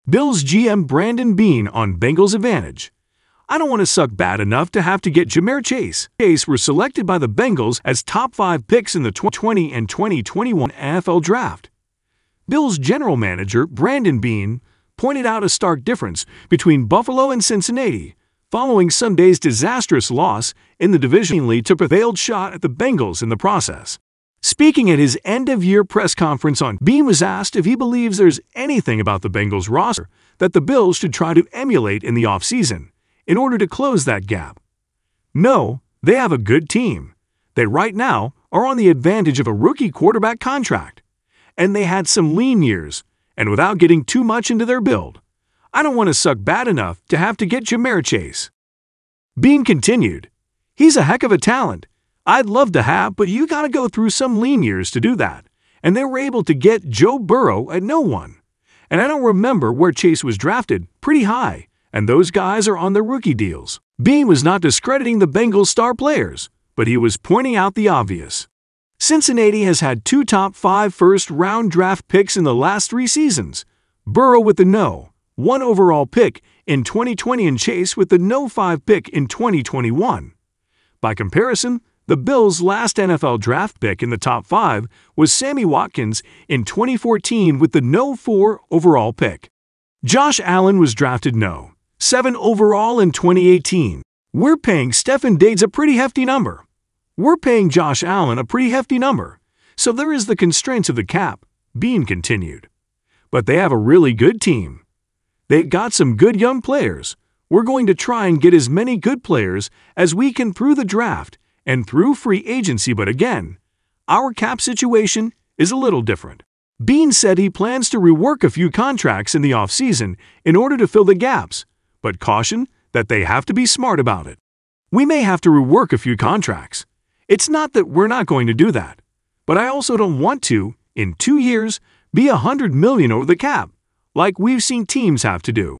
Bills GM Brandon Beane on Bengals advantage. I don't want to suck bad enough to have to get GM Chase. Chase were selected by the Bengals as top 5 picks in the 2020 and 2021 NFL Draft. Bills general manager Brandon Beane pointed out a stark difference between Buffalo and Cincinnati following Sunday's disastrous loss in the division lead took a failed shot at the Bengals in the process. Speaking at his end-of-year press conference Beane was asked if he believes there's anything about the Bengals roster that the Bills should try to emulate in the offseason in order to close that gap. No, they have a good team. They right now are on the advantage of a rookie quarterback contract. And they had some lean years, and without getting too much into their build, I don't want to suck bad enough to have to get GM Chase. Beane continued, "He's a heck of a talent. I'd love to have, but you gotta go through some lean years to do that. And they were able to get Joe Burrow at no one. And I don't remember where Chase was drafted, pretty high, and those guys are on their rookie deals." Beane was not discrediting the Bengals' star players, but he was pointing out the obvious. Cincinnati has had 2 top 5 first-round draft picks in the last 3 seasons, Burrow with the No. 1 overall pick in 2020 and Chase with the No. 5 pick in 2021. By comparison, the Bills' last NFL draft pick in the top 5 was Sammy Watkins in 2014 with the No. 4 overall pick. Josh Allen was drafted No. 7 overall in 2018. We're paying Stefan Diggs a pretty hefty number. We're paying Josh Allen a pretty hefty number. So there is the constraints of the cap, Beane continued. But they have a really good team. They got some good young players. We're going to try and get as many good players as we can through the draft and through free agency, but again, our cap situation is a little different. Beane said he plans to rework a few contracts in the offseason in order to fill the gaps, but cautioned that they have to be smart about it. "We may have to rework a few contracts. It's not that we're not going to do that, but I also don't want to, in 2 years, be $100 million over the cap, like we've seen teams have to do."